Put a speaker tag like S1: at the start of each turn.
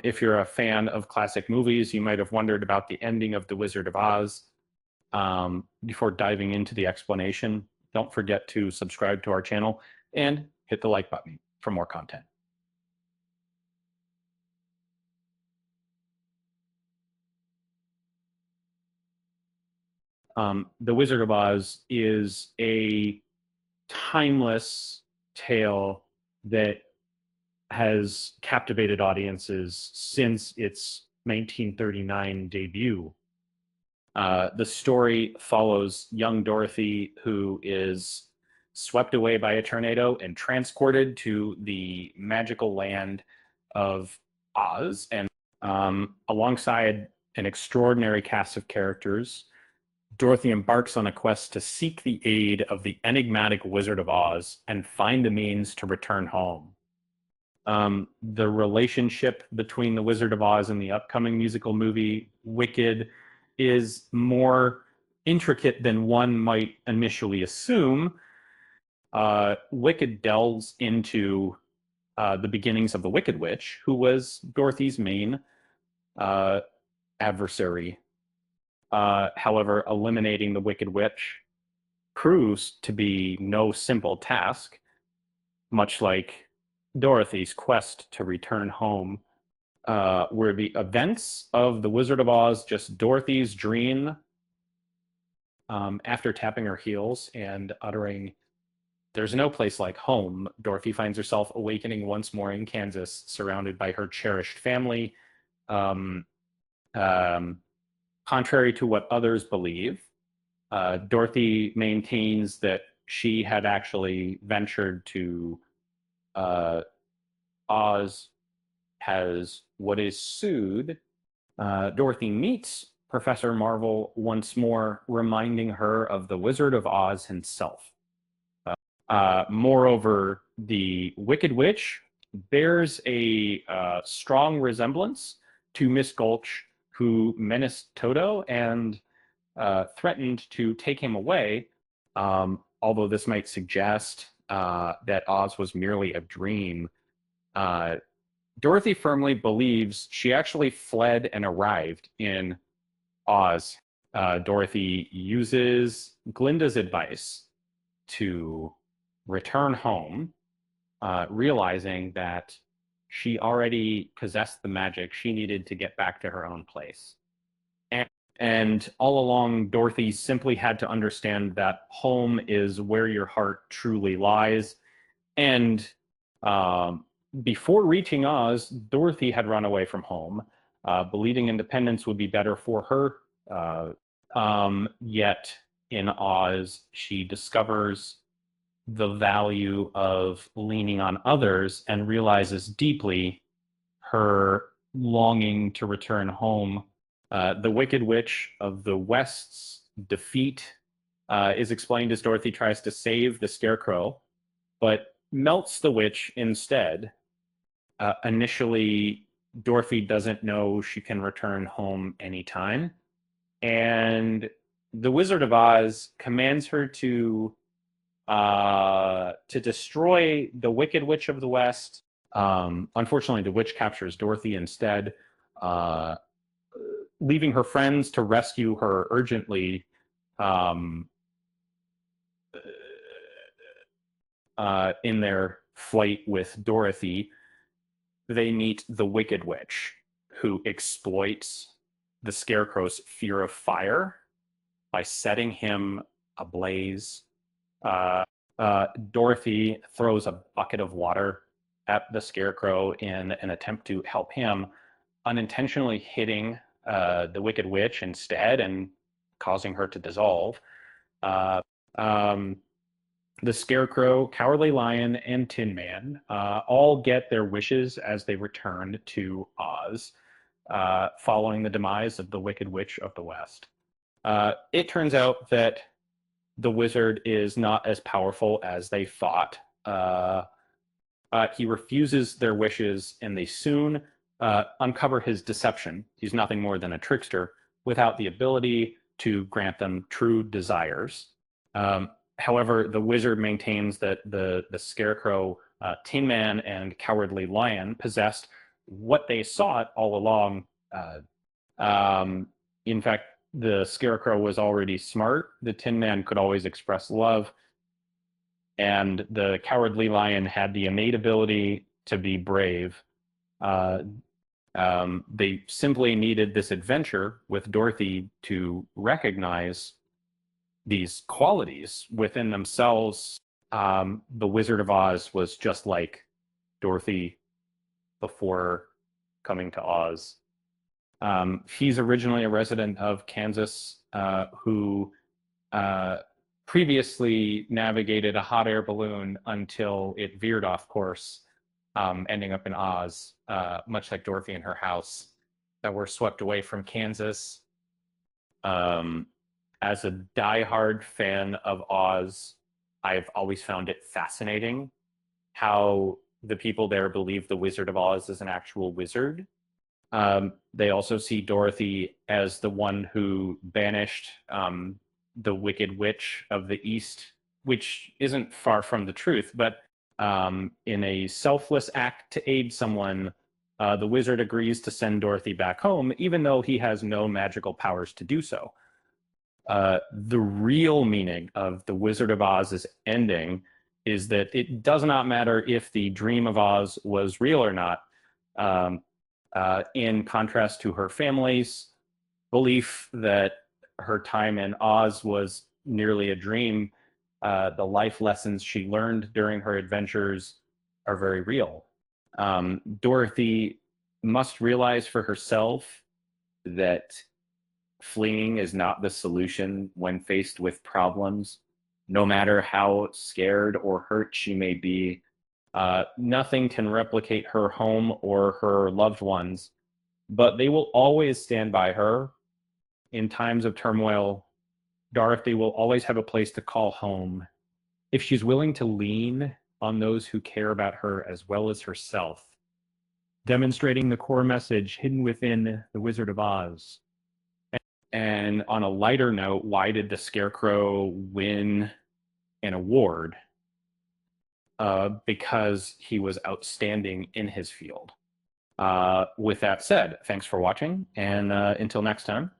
S1: If you're a fan of classic movies, you might have wondered about the ending of The Wizard of Oz. Before diving into the explanation, don't forget to subscribe to our channel and hit the like button for more content. The Wizard of Oz is a timeless tale that has captivated audiences since its 1939 debut. The story follows young Dorothy, who is swept away by a tornado and transported to the magical land of Oz, and alongside an extraordinary cast of characters, Dorothy embarks on a quest to seek the aid of the enigmatic Wizard of Oz and find the means to return home. The relationship between the Wizard of Oz and the upcoming musical movie Wicked is more intricate than one might initially assume. Wicked delves into the beginnings of the Wicked Witch, who was Dorothy's main adversary. However, eliminating the Wicked Witch proves to be no simple task, much like Dorothy's quest to return home. Were the events of The Wizard of Oz just Dorothy's dream? After tapping her heels and uttering, "There's no place like home," Dorothy finds herself awakening once more in Kansas, surrounded by her cherished family. Um, Contrary to what others believe, Dorothy maintains that she had actually ventured to Oz as what is sued. Dorothy meets Professor Marvel once more, reminding her of the Wizard of Oz himself. Moreover, the Wicked Witch bears a strong resemblance to Miss Gulch, who menaced Toto and threatened to take him away, although this might suggest that Oz was merely a dream. Dorothy firmly believes she actually fled and arrived in Oz. Dorothy uses Glinda's advice to return home, realizing that she already possessed the magic she needed to get back to her own place. And all along, Dorothy simply had to understand that home is where your heart truly lies. And before reaching Oz, Dorothy had run away from home, believing independence would be better for her. Yet in Oz, she discovers the value of leaning on others and realizes deeply her longing to return home. The Wicked Witch of the West's defeat is explained as Dorothy tries to save the Scarecrow, but melts the witch instead. Initially, Dorothy doesn't know she can return home anytime, and the Wizard of Oz commands her to destroy the Wicked Witch of the West. Unfortunately, the witch captures Dorothy instead, leaving her friends to rescue her urgently. In their flight with Dorothy, they meet the Wicked Witch, who exploits the Scarecrow's fear of fire by setting him ablaze. Dorothy throws a bucket of water at the Scarecrow in an attempt to help him, unintentionally hitting the Wicked Witch instead and causing her to dissolve. The Scarecrow, Cowardly Lion, and Tin Man all get their wishes as they return to Oz, following the demise of the Wicked Witch of the West. It turns out that the wizard is not as powerful as they thought. He refuses their wishes, and they soon uncover his deception. He's nothing more than a trickster without the ability to grant them true desires. However, the wizard maintains that the Scarecrow, Tin Man, and Cowardly Lion possessed what they sought all along. In fact, the Scarecrow was already smart. The Tin Man could always express love. And the Cowardly Lion had the innate ability to be brave. They simply needed this adventure with Dorothy to recognize these qualities within themselves. The Wizard of Oz was just like Dorothy before coming to Oz. He's originally a resident of Kansas who previously navigated a hot air balloon until it veered off course, ending up in Oz, much like Dorothy and her house, that were swept away from Kansas. As a diehard fan of Oz, I've always found it fascinating how the people there believe the Wizard of Oz is an actual wizard. They also see Dorothy as the one who banished the Wicked Witch of the East, which isn't far from the truth, but in a selfless act to aid someone, the wizard agrees to send Dorothy back home, even though he has no magical powers to do so. The real meaning of the Wizard of Oz's ending is that it does not matter if the dream of Oz was real or not. In contrast to her family's belief that her time in Oz was nearly a dream, the life lessons she learned during her adventures are very real. Dorothy must realize for herself that fleeing is not the solution when faced with problems, no matter how scared or hurt she may be. Nothing can replicate her home or her loved ones, but they will always stand by her in times of turmoil. Dorothy will always have a place to call home if she's willing to lean on those who care about her as well as herself, demonstrating the core message hidden within The Wizard of Oz. And on a lighter note, why did the Scarecrow win an award? Because he was outstanding in his field. With that said, thanks for watching, and until next time,